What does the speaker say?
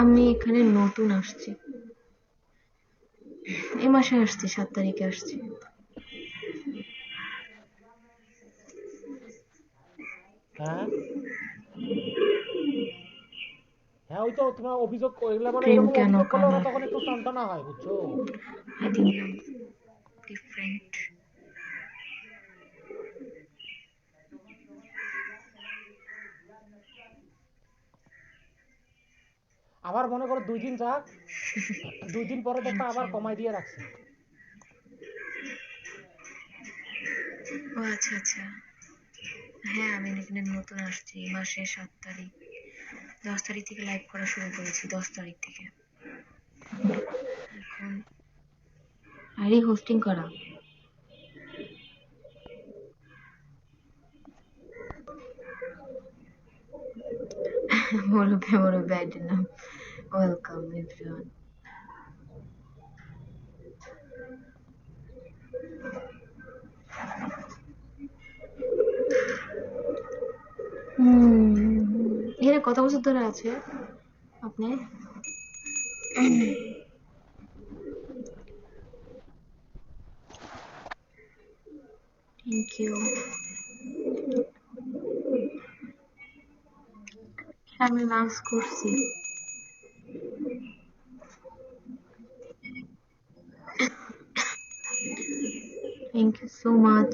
আমি এখানে নতুন আসছি, এই মাসে আসছি, 7 তারিখে আসছি। হ্যাঁ হ্যাঁ, ওই তো তোমার অভিযোগ এগুলা, মানে প্রেম এরকম কেন অভিযোগ করলে ওরা কালার? তখন একটু সান্ত্বনা হয়, বুঝছো? I think different. আবার মনে করো 2 দিন যাক, 2 দিন পরে দেখবা থ্যাংক আবার ইউ। কমাই দিয়ে রাখছে। ও আচ্ছা আচ্ছা, হ্যাঁ আমি এখানে নতুন আসছি, এই মাসে 7 তারিখ, 10 তারিখ থেকে লাইভ করা শুরু করেছি, 10 তারিখ থেকে। এখন আইডি হোস্টিং করা। বড় ব্যাড নাম। Welcome everyone. এখানে কত বছর ধরে আছে আপনি? Thank you. আমি লাঞ্চ করছি। Thank you so much.